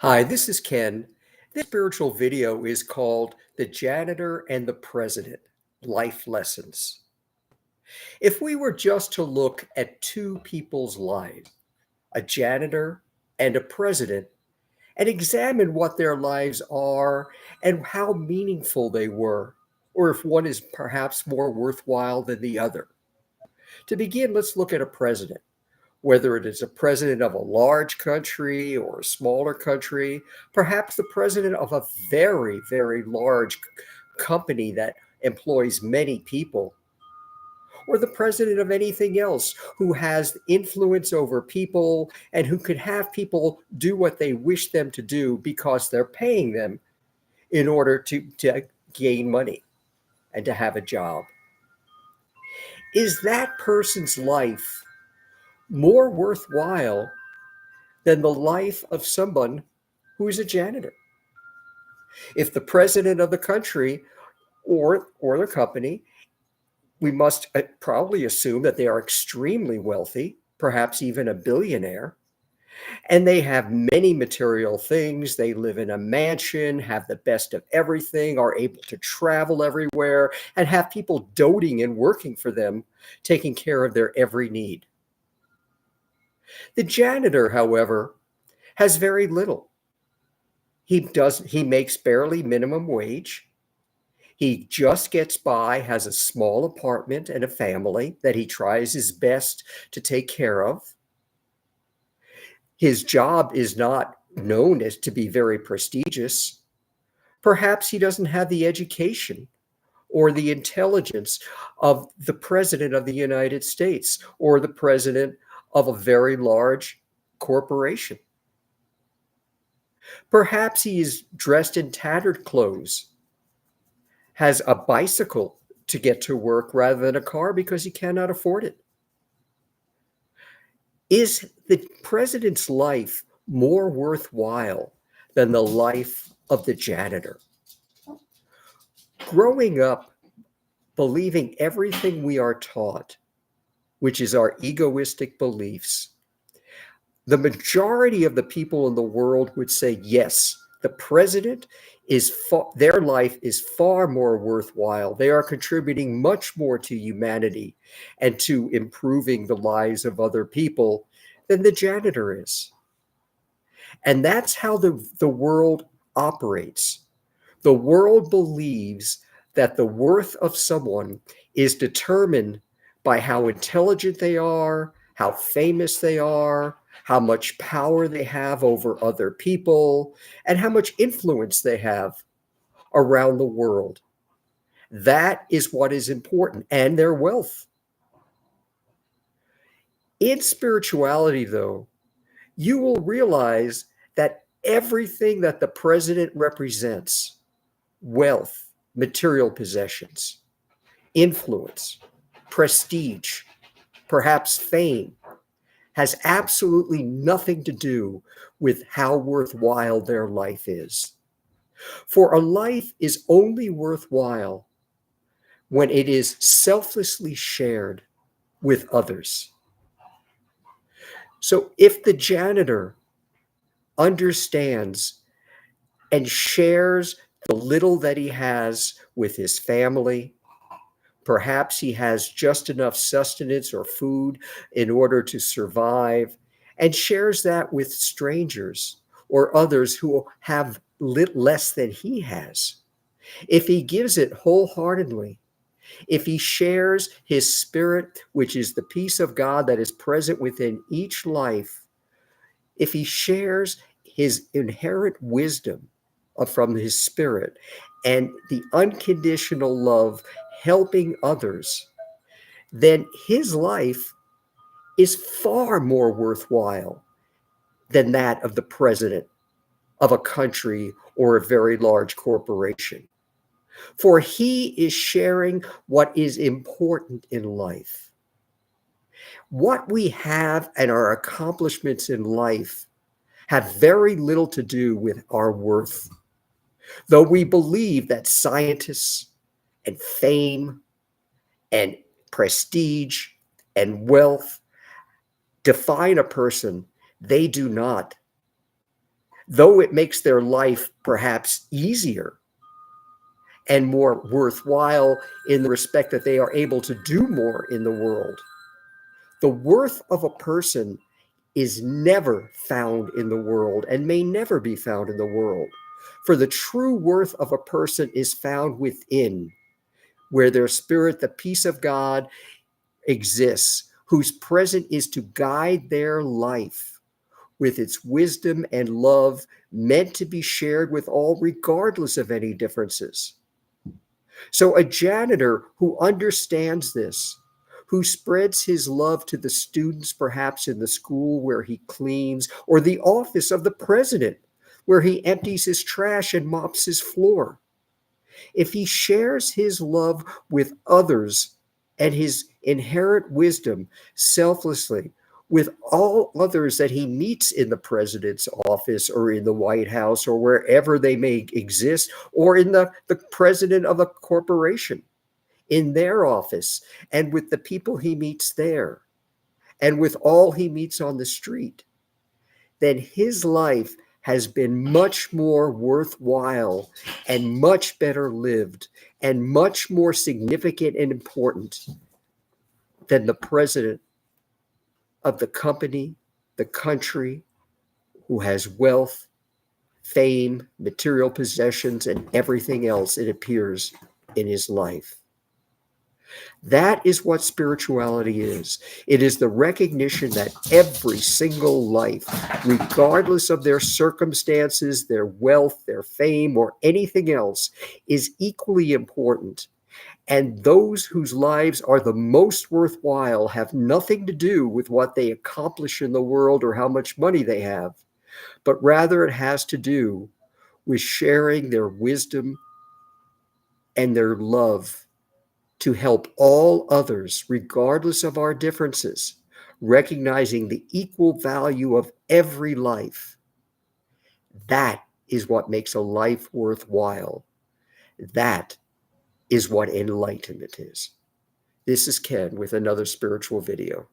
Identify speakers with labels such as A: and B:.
A: Hi, this is Ken. This spiritual video is called The Janitor and the President: Life Lessons. If we were just to look at two people's lives, a janitor and a president, and examine what their lives are and how meaningful they were, or if one is perhaps more worthwhile than the other. To begin, let's look at a president. Whether it is a president of a large country or a smaller country, perhaps the president of a very, very large company that employs many people, or the president of anything else who has influence over people and who could have people do what they wish them to do because they're paying them in order to gain money and to have a job. Is that person's life more worthwhile than the life of someone who is a janitor? If the president of the country or the company, we must probably assume that they are extremely wealthy, perhaps even a billionaire, and they have many material things. They live in a mansion, have the best of everything, are able to travel everywhere, and have people doting and working for them, taking care of their every need. The janitor, however, has very little. He makes barely minimum wage. He just gets by, has a small apartment and a family that he tries his best to take care of. His job is not known as to be very prestigious. Perhaps he doesn't have the education or the intelligence of the president of the United States or the president of a very large corporation. Perhaps he is dressed in tattered clothes, has a bicycle to get to work rather than a car because he cannot afford it. Is the president's life more worthwhile than the life of the janitor? Growing up believing everything we are taught, which is our egoistic beliefs, the majority of the people in the world would say, yes, the president their life is far more worthwhile. They are contributing much more to humanity and to improving the lives of other people than the janitor is. And that's how the world operates. The world believes that the worth of someone is determined by how intelligent they are, how famous they are, how much power they have over other people, and how much influence they have around the world. That is what is important, and their wealth. In spirituality, though, you will realize that everything that the president represents, wealth, material possessions, influence, prestige, perhaps fame, has absolutely nothing to do with how worthwhile their life is. For a life is only worthwhile when it is selflessly shared with others. So if the janitor understands and shares the little that he has with his family, perhaps he has just enough sustenance or food in order to survive, and shares that with strangers or others who have less than he has. If he gives it wholeheartedly, if he shares his spirit, which is the peace of God that is present within each life, if he shares his inherent wisdom from his spirit and the unconditional love helping others, then his life is far more worthwhile than that of the president of a country or a very large corporation. For he is sharing what is important in life. What we have and our accomplishments in life have very little to do with our worth. Though we believe that scientists and fame and prestige and wealth define a person, they do not. though it makes their life perhaps easier and more worthwhile in the respect that they are able to do more in the world. The worth of a person is never found in the world and may never be found in the world. For the true worth of a person is found within, where their spirit, the peace of God, exists, whose presence is to guide their life with its wisdom and love meant to be shared with all, regardless of any differences. So, a janitor who understands this, who spreads his love to the students, perhaps in the school where he cleans, or the office of the president, where he empties his trash and mops his floor, if he shares his love with others and his inherent wisdom selflessly with all others that he meets in the president's office or in the White House or wherever they may exist, or in the president of a corporation, in their office, and with the people he meets there, and with all he meets on the street, then his life has been much more worthwhile and much better lived and much more significant and important than the president of the company, the country, who has wealth, fame, material possessions, and everything else it appears in his life. That is what spirituality is. It is the recognition that every single life, regardless of their circumstances, their wealth, their fame, or anything else, is equally important. And those whose lives are the most worthwhile have nothing to do with what they accomplish in the world or how much money they have, but rather it has to do with sharing their wisdom and their love to help all others, regardless of our differences, recognizing the equal value of every life. That is what makes a life worthwhile. That is what enlightenment is. This is Ken with another spiritual video.